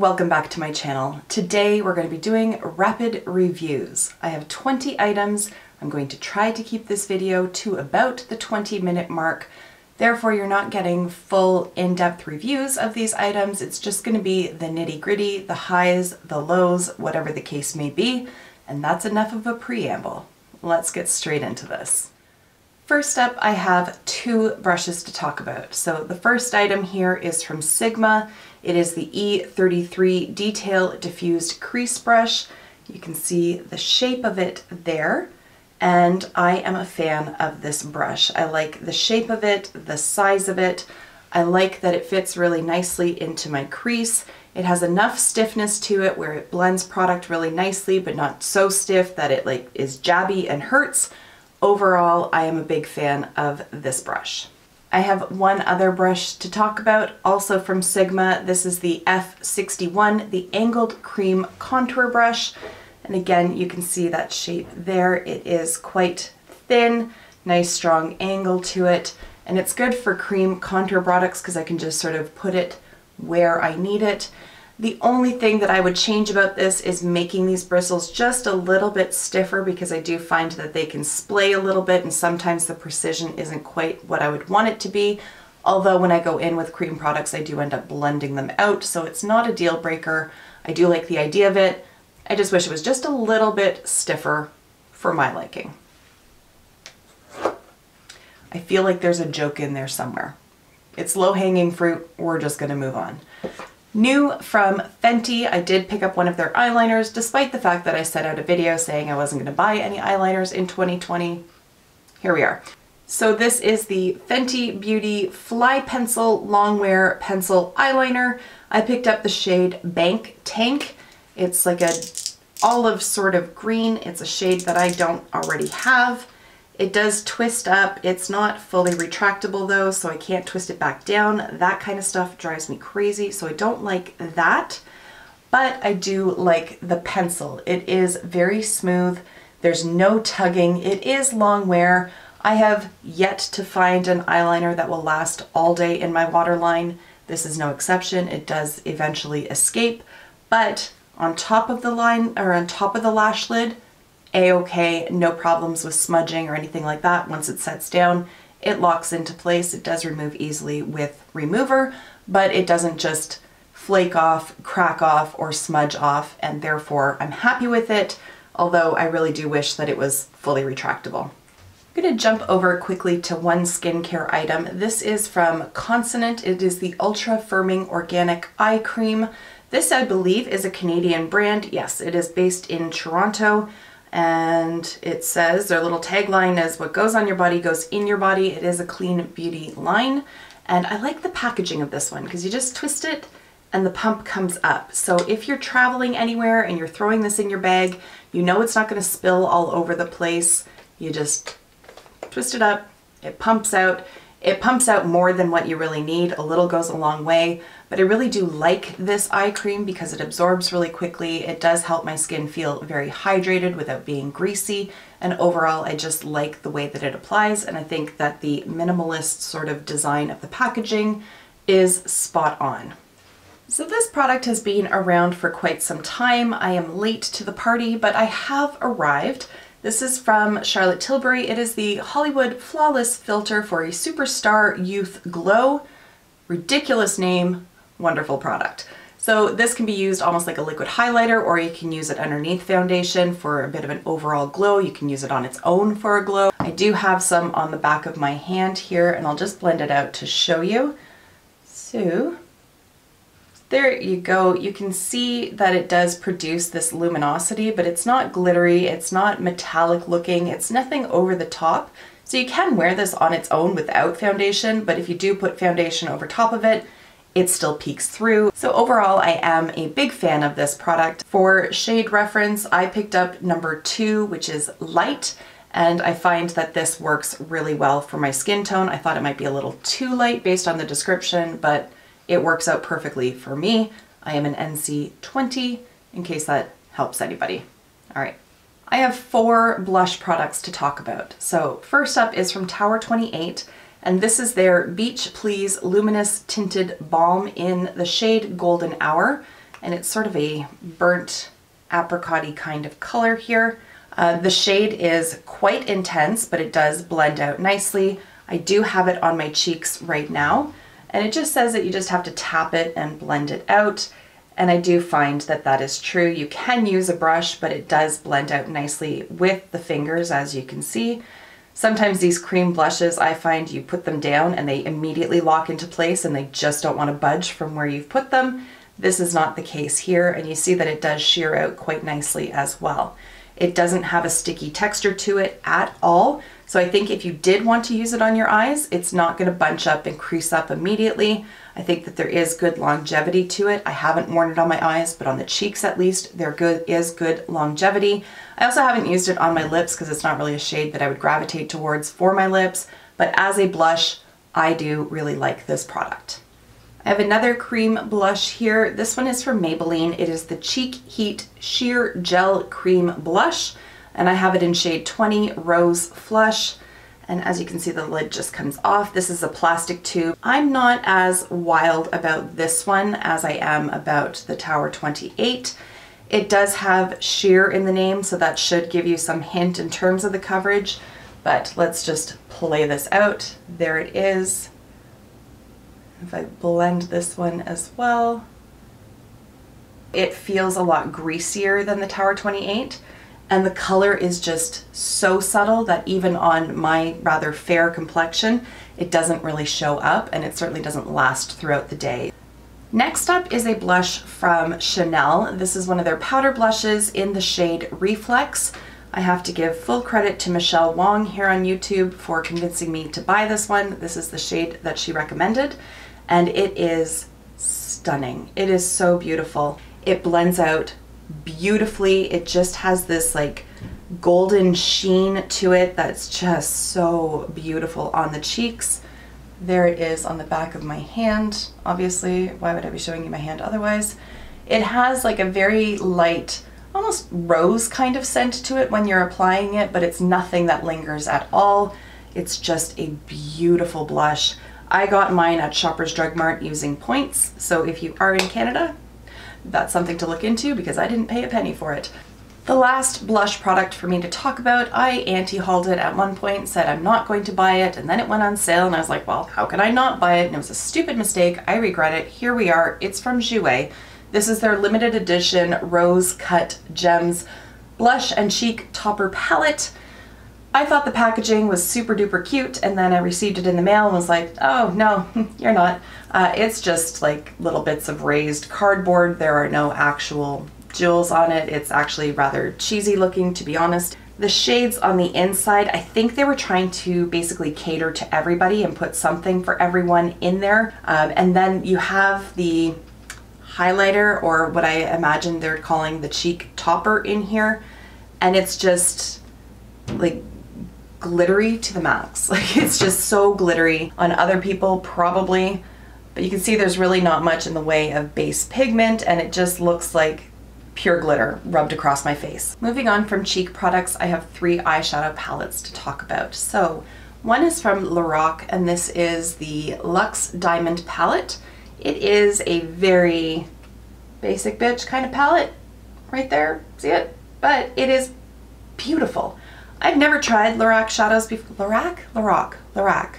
welcome back to my channel. Today we're going to be doing rapid reviews. I have 20 items. I'm going to try to keep this video to about the 20-minute mark. Therefore, you're not getting full in-depth reviews of these items. It's just going to be the nitty-gritty, the highs, the lows, whatever the case may be. And that's enough of a preamble. Let's get straight into this. First up, I have two brushes to talk about. So the first item here is from Sigma. It is the E33 Detail Diffused Crease Brush. You can see the shape of it there, and I am a fan of this brush. I like the shape of it, the size of it. I like that it fits really nicely into my crease. It has enough stiffness to it where it blends product really nicely, but not so stiff that it is jabby and hurts. Overall, I am a big fan of this brush. I have one other brush to talk about, also from Sigma. This is the F61, the Angled Cream Contour Brush. And again, you can see that shape there. It is quite thin, nice strong angle to it. And it's good for cream contour products because I can just sort of put it where I need it. The only thing that I would change about this is making these bristles just a little bit stiffer, because I do find that they can splay a little bit and sometimes the precision isn't quite what I would want it to be. Although when I go in with cream products, I do end up blending them out, so it's not a deal breaker. I do like the idea of it. I just wish it was just a little bit stiffer for my liking. I feel like there's a joke in there somewhere. It's low-hanging fruit. We're just gonna move on. New from Fenty, I did pick up one of their eyeliners, despite the fact that I set out a video saying I wasn't going to buy any eyeliners in 2020. Here we are. So this is the Fenty Beauty Fly Pencil Longwear Pencil Eyeliner. I picked up the shade Bank Tank. It's like a olive sort of green. It's a shade that I don't already have. It does twist up. It's not fully retractable though, so I can't twist it back down. That kind of stuff drives me crazy, so I don't like that. But I do like the pencil. It is very smooth. There's no tugging. It is long wear. I have yet to find an eyeliner that will last all day in my waterline. This is no exception. It does eventually escape, but on top of the line, or on top of the lash lid, a-okay, no problems with smudging or anything like that. Once it sets down, it locks into place. It does remove easily with remover, but it doesn't just flake off, crack off, or smudge off, and therefore I'm happy with it, although I really do wish that it was fully retractable. I'm going to jump over quickly to one skincare item. This is from Consonant. It is the Ultra Firming Organic Eye Cream. This, I believe, is a Canadian brand. Yes, it is based in Toronto. And it says, their little tagline is, what goes on your body goes in your body. It is a clean beauty line. And I like the packaging of this one because you just twist it and the pump comes up. So if you're traveling anywhere and you're throwing this in your bag, you know it's not going to spill all over the place. You just twist it up, it pumps out. It pumps out more than what you really need. A little goes a long way, but I really do like this eye cream because it absorbs really quickly. It does help my skin feel very hydrated without being greasy, and overall I just like the way that it applies, and I think that the minimalist sort of design of the packaging is spot on. So this product has been around for quite some time. I am late to the party, but I have arrived. This is from Charlotte Tilbury. It is the Hollywood Flawless Filter for a Superstar Youth Glow. Ridiculous name, wonderful product. So this can be used almost like a liquid highlighter, or you can use it underneath foundation for a bit of an overall glow. You can use it on its own for a glow. I do have some on the back of my hand here, and I'll just blend it out to show you. So there you go. You can see that it does produce this luminosity, but it's not glittery, it's not metallic looking, it's nothing over the top. So you can wear this on its own without foundation, but if you do put foundation over top of it, it still peeks through. So overall, I am a big fan of this product. For shade reference, I picked up number 2, which is light, and I find that this works really well for my skin tone. I thought it might be a little too light based on the description, but it works out perfectly for me. I am an NC 20, in case that helps anybody. All right. I have 4 blush products to talk about. So first up is from Tower 28, and this is their Beach Please Luminous Tinted Balm in the shade Golden Hour. and it's sort of a burnt apricot-y kind of color here. The shade is quite intense, but it does blend out nicely. I do have it on my cheeks right now, and it just says that you just have to tap it and blend it out. And I do find that that is true. You can use a brush, but it does blend out nicely with the fingers, as you can see. Sometimes these cream blushes, I find you put them down and they immediately lock into place and they just don't want to budge from where you've put them. This is not the case here, and you see that it does sheer out quite nicely as well. It doesn't have a sticky texture to it at all. So I think if you did want to use it on your eyes, it's not going to bunch up and crease up immediately. I think that there is good longevity to it. I haven't worn it on my eyes, but on the cheeks at least, there is good longevity. I also haven't used it on my lips because it's not really a shade that I would gravitate towards for my lips, but as a blush, I do really like this product. I have another cream blush here. This one is from Maybelline. It is the Cheek Heat Sheer Gel Cream Blush, and I have it in shade 20 Rose Flush. And as you can see, the lid just comes off. This is a plastic tube. I'm not as wild about this one as I am about the Tower 28. It does have sheer in the name, so that should give you some hint in terms of the coverage, but let's just play this out. There it is. If I blend this one as well, it feels a lot greasier than the Tower 28, and the color is just so subtle that even on my rather fair complexion, it doesn't really show up, and it certainly doesn't last throughout the day. Next up is a blush from Chanel. This is one of their powder blushes in the shade Reflex. I have to give full credit to Michelle Wong here on YouTube for convincing me to buy this one. This is the shade that she recommended, and it is stunning. It is so beautiful. It blends out beautifully. It just has this like golden sheen to it that's just so beautiful on the cheeks. There it is on the back of my hand. Obviously, why would I be showing you my hand otherwise? It has like a very light, almost rose kind of scent to it when you're applying it, but it's nothing that lingers at all. It's just a beautiful blush. I got mine at Shoppers Drug Mart using points, so if you are in Canada, that's something to look into because I didn't pay a penny for it. The last blush product for me to talk about, I anti-hauled it at one point, said I'm not going to buy it, and then it went on sale and I was like, well, how could I not buy it? And it was a stupid mistake. I regret it. Here we are. It's from Jouer. This is their limited edition Rose Cut Gems Blush and Cheek Topper Palette. I thought the packaging was super duper cute, and then I received it in the mail and was like, oh no, you're not. It's just like little bits of raised cardboard. There are no actual jewels on it. It's actually rather cheesy looking, to be honest. The shades on the inside, I think they were trying to basically cater to everybody and put something for everyone in there. And then you have the highlighter, or what I imagine they're calling the cheek topper in here, and it's just like glittery to the max. Like it's just so glittery. On other people probably, but you can see there's really not much in the way of base pigment, and it just looks like pure glitter rubbed across my face. Moving on from cheek products, I have 3 eyeshadow palettes to talk about. So one is from Lorac, and this is the Luxe Diamond palette. It is a very basic bitch kind of palette right there, see it? But it is beautiful. I've never tried Lorac shadows before. Lorac.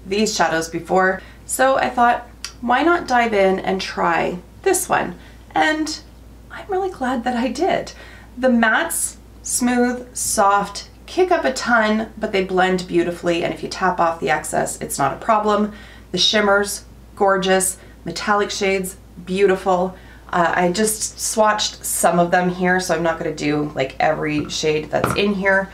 These shadows before. So I thought, why not dive in and try this one? And I'm really glad that I did. The mattes, smooth, soft, kick up a ton, but they blend beautifully, and if you tap off the excess, it's not a problem. The shimmers, gorgeous. Metallic shades, beautiful. I just swatched some of them here, so I'm not going to do like every shade that's in here.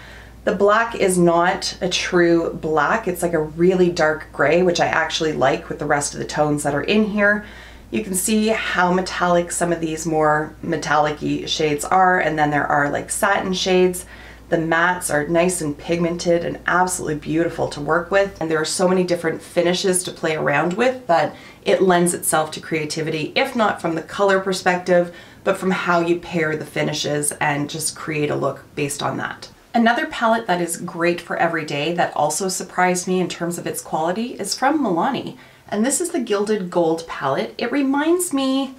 The black is not a true black. It's like a really dark gray, which I actually like with the rest of the tones that are in here. You can see how metallic some of these more metallic-y shades are, and then there are like satin shades. The mattes are nice and pigmented and absolutely beautiful to work with, and there are so many different finishes to play around with that it lends itself to creativity, if not from the color perspective, but from how you pair the finishes and just create a look based on that. Another palette that is great for every day that also surprised me in terms of its quality is from Milani, and this is the Gilded Gold palette. It reminds me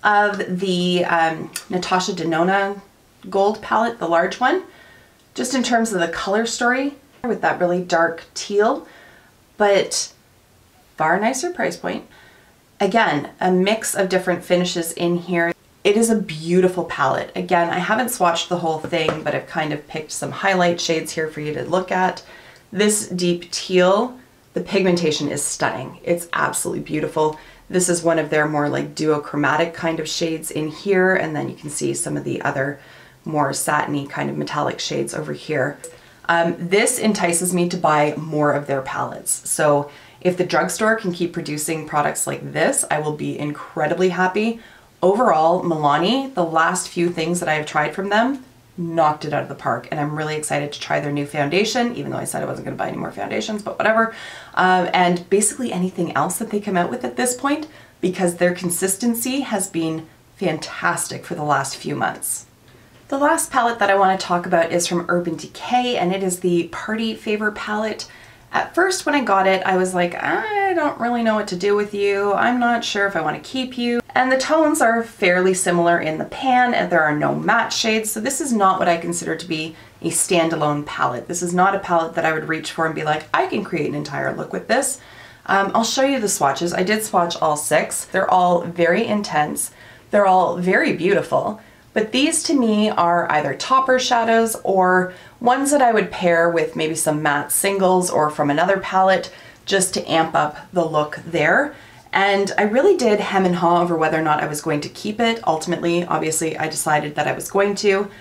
of the Natasha Denona Gold palette, the large one, just in terms of the color story with that really dark teal, but far nicer price point. Again, a mix of different finishes in here. It is a beautiful palette. Again, I haven't swatched the whole thing, but I've kind of picked some highlight shades here for you to look at. This deep teal, the pigmentation is stunning. It's absolutely beautiful. This is one of their more like duochromatic kind of shades in here, and then you can see some of the other more satiny kind of metallic shades over here. This entices me to buy more of their palettes. So if the drugstore can keep producing products like this, I will be incredibly happy. Overall, Milani, the last few things that I have tried from them, knocked it out of the park, and I'm really excited to try their new foundation, even though I said I wasn't going to buy any more foundations, but whatever. And basically anything else that they come out with at this point, because their consistency has been fantastic for the last few months. The last palette that I want to talk about is from Urban Decay, and it is the Party Favor palette. At first when I got it, I was like, I don't really know what to do with you. I'm not sure if I want to keep you. And the tones are fairly similar in the pan, and there are no matte shades, so this is not what I consider to be a standalone palette. This is not a palette that I would reach for and be like, I can create an entire look with this. I'll show you the swatches. I did swatch all 6. They're all very intense. They're all very beautiful. But these to me are either topper shadows or ones that I would pair with maybe some matte singles or from another palette just to amp up the look there. And I really did hem and haw over whether or not I was going to keep it. Ultimately, obviously, I decided that I was going to.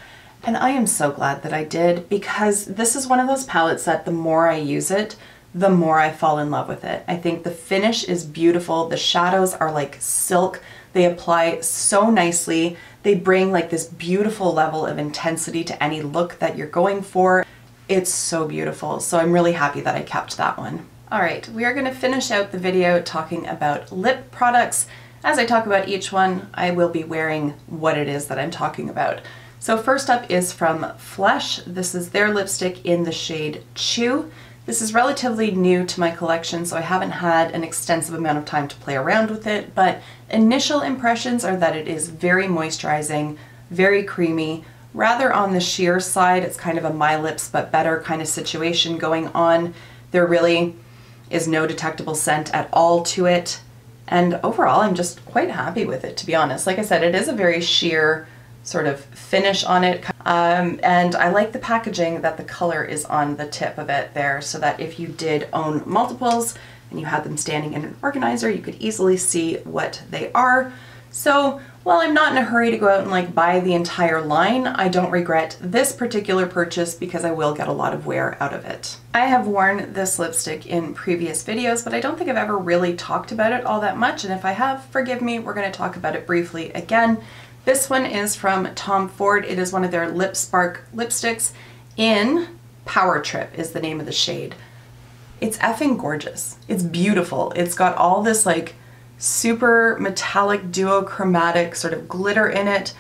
And I am so glad that I did, because this is one of those palettes that the more I use it, the more I fall in love with it. I think the finish is beautiful. The shadows are like silk. They apply so nicely. They bring like this beautiful level of intensity to any look that you're going for. It's so beautiful. So I'm really happy that I kept that one. All right, we are going to finish out the video talking about lip products. As I talk about each one, I will be wearing what it is that I'm talking about. So first up is from Flesh. This is their lipstick in the shade Chew. This is relatively new to my collection, so I haven't had an extensive amount of time to play around with it, but initial impressions are that it is very moisturizing, very creamy, rather on the sheer side. It's kind of a My Lips But Better kind of situation going on. There really is no detectable scent at all to it, and overall I'm just quite happy with it, to be honest. Like I said, it is a very sheer sort of finish on it, and I like the packaging that the color is on the tip of it there, so that if you did own multiples and you had them standing in an organizer, you could easily see what they are. So while I'm not in a hurry to go out and like buy the entire line, I don't regret this particular purchase because I will get a lot of wear out of it. I have worn this lipstick in previous videos, but I don't think I've ever really talked about it all that much, and if I have, forgive me, we're going to talk about it briefly again. This one is from Tom Ford. It is one of their Lip Spark lipsticks in Power Trip is the name of the shade. It's effing gorgeous. It's beautiful. It's got all this like super metallic duochromatic sort of glitter in it.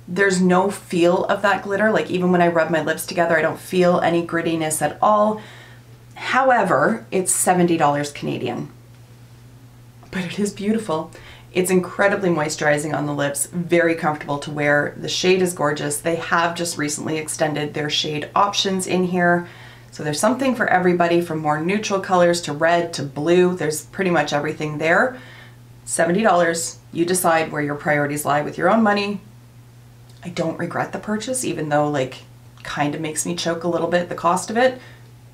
There's no feel of that glitter. Like even when I rub my lips together, I don't feel any grittiness at all. However, it's $70 Canadian, but it is beautiful. It's incredibly moisturizing on the lips, very comfortable to wear. The shade is gorgeous. They have just recently extended their shade options in here. So there's something for everybody, from more neutral colors to red to blue. There's pretty much everything there. $70. You decide where your priorities lie with your own money. I don't regret the purchase, even though like kind of makes me choke a little bit, the cost of it.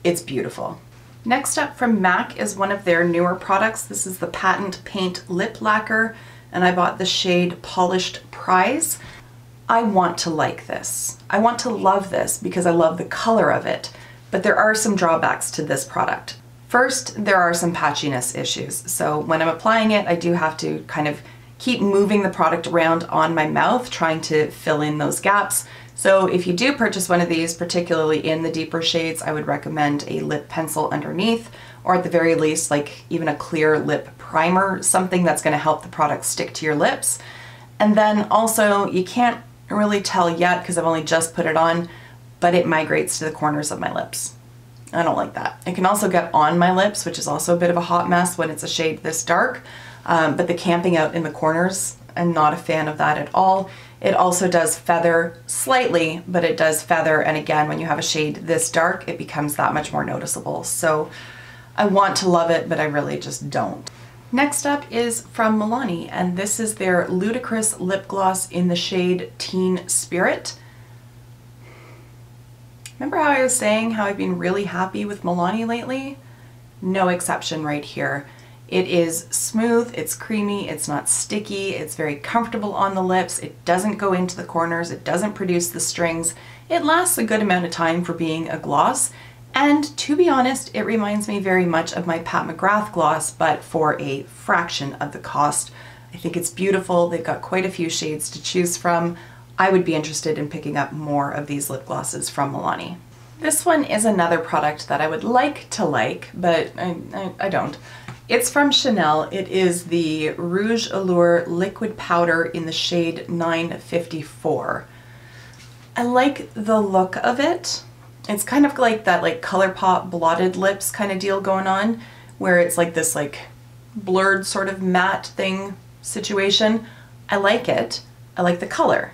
It's beautiful. Next up from MAC is one of their newer products. This is the Patent Paint Lip Lacquer, and I bought the shade Polished Prize. I want to like this. I want to love this because I love the color of it, but there are some drawbacks to this product. First, there are some patchiness issues. So when I'm applying it, I do have to kind of keep moving the product around on my mouth, trying to fill in those gaps. So if you do purchase one of these, particularly in the deeper shades, I would recommend a lip pencil underneath, or at the very least, like even a clear lip primer, something that's going to help the product stick to your lips. And then also, you can't really tell yet because I've only just put it on, but it migrates to the corners of my lips. I don't like that. It can also get on my lips, which is also a bit of a hot mess when it's a shade this dark, but the camping out in the corners, am not a fan of that at all. It also does feather slightly, but it does feather, and again, when you have a shade this dark, it becomes that much more noticeable. So I want to love it, but I really just don't. Next up is from Milani, and this is their Ludicrous Lip Gloss in the shade Teen Spirit. Remember how I was saying how I've been really happy with Milani lately? No exception right here. It is smooth, it's creamy, it's not sticky, it's very comfortable on the lips, it doesn't go into the corners, it doesn't produce the strings, it lasts a good amount of time for being a gloss, and to be honest, it reminds me very much of my Pat McGrath gloss, but for a fraction of the cost. I think it's beautiful, they've got quite a few shades to choose from. I would be interested in picking up more of these lip glosses from Milani. This one is another product that I would like to like, but I don't. It's from Chanel. It is the Rouge Allure Liquid Powder in the shade 954. I like the look of it. It's kind of like that like ColourPop blotted lips kind of deal going on, where it's like this like blurred sort of matte thing situation. I like it. I like the color.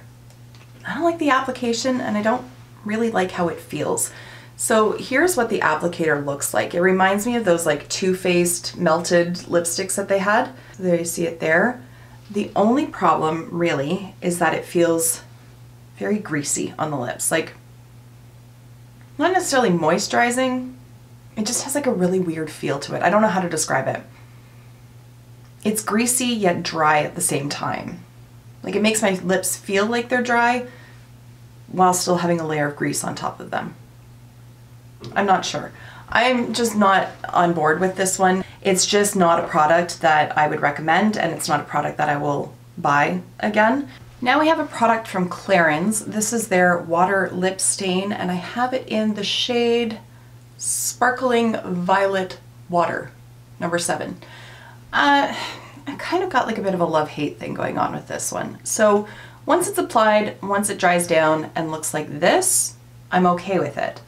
I don't like the application, and I don't really like how it feels. So here's what the applicator looks like. It reminds me of those like Too Faced melted lipsticks that they had. So there you see it there. The only problem really is that it feels very greasy on the lips. Like, not necessarily moisturizing, it just has like a really weird feel to it. I don't know how to describe it. It's greasy yet dry at the same time. Like, it makes my lips feel like they're dry while still having a layer of grease on top of them. I'm not sure. I'm just not on board with this one. It's just not a product that I would recommend, and it's not a product that I will buy again. Now we have a product from Clarins. This is their Water Lip Stain, and I have it in the shade Sparkling Violet Water, number 7. I kind of got like a bit of a love-hate thing going on with this one. So once it's applied, once it dries down and looks like this, I'm okay with it.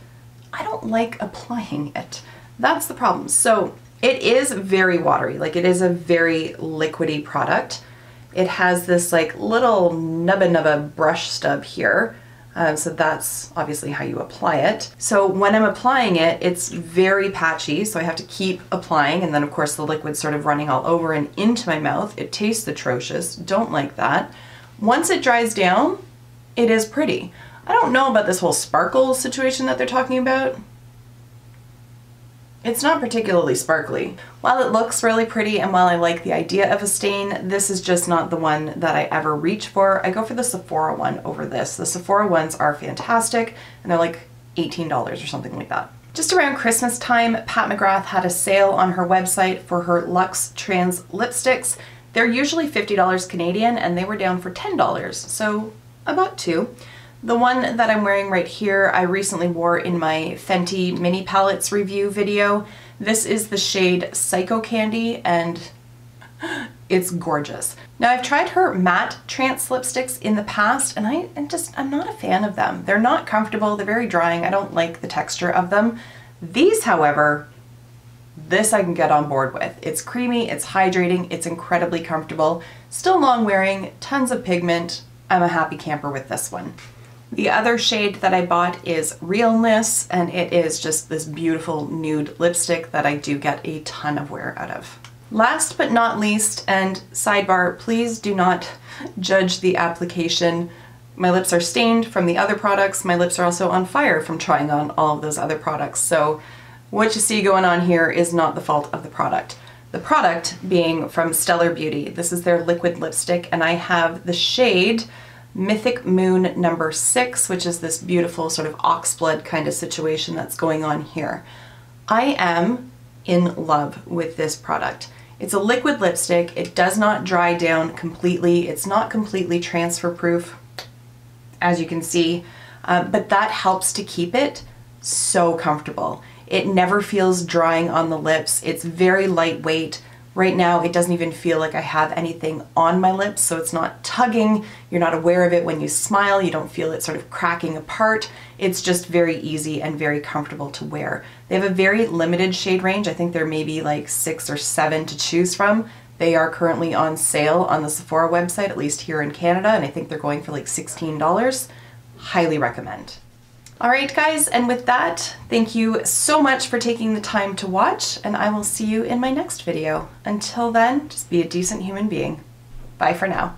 I don't like applying it. That's the problem. So it is very watery, like it is a very liquidy product. It has this like little nubba brush stub here. So that's obviously how you apply it. So when I'm applying it, it's very patchy, so I have to keep applying, and then of course the liquid's sort of running all over and into my mouth. It tastes atrocious, don't like that. Once it dries down, it is pretty. I don't know about this whole sparkle situation that they're talking about. It's not particularly sparkly. While it looks really pretty and while I like the idea of a stain, this is just not the one that I ever reach for. I go for the Sephora one over this. The Sephora ones are fantastic, and they're like $18 or something like that. Just around Christmas time, Pat McGrath had a sale on her website for her Luxe Trans lipsticks. They're usually $50 Canadian, and they were down for $10, so I bought 2. The one that I'm wearing right here, I recently wore in my Fenty mini palettes review video. This is the shade Psycho Candy, and it's gorgeous. Now, I've tried her matte trance lipsticks in the past, and I'm not a fan of them. They're not comfortable, they're very drying, I don't like the texture of them. These, however, this I can get on board with. It's creamy, it's hydrating, it's incredibly comfortable, still long wearing, tons of pigment. I'm a happy camper with this one. The other shade that I bought is Realness, and it is just this beautiful nude lipstick that I do get a ton of wear out of. Last but not least, and sidebar, please do not judge the application. My lips are stained from the other products. My lips are also on fire from trying on all of those other products. So what you see going on here is not the fault of the product. The product being from Stellar Beauty. This is their liquid lipstick, and I have the shade Mythic Moon number 6, which is this beautiful sort of oxblood kind of situation that's going on here. I am in love with this product. It's a liquid lipstick. It does not dry down completely. It's not completely transfer proof, as you can see, but that helps to keep it so comfortable. It never feels drying on the lips. It's very lightweight. Right now, it doesn't even feel like I have anything on my lips, so it's not tugging. You're not aware of it when you smile. You don't feel it sort of cracking apart. It's just very easy and very comfortable to wear. They have a very limited shade range. I think there may be like 6 or 7 to choose from. They are currently on sale on the Sephora website, at least here in Canada, and I think they're going for like $16. Highly recommend. All right, guys, and with that, thank you so much for taking the time to watch, and I will see you in my next video. Until then, just be a decent human being. Bye for now.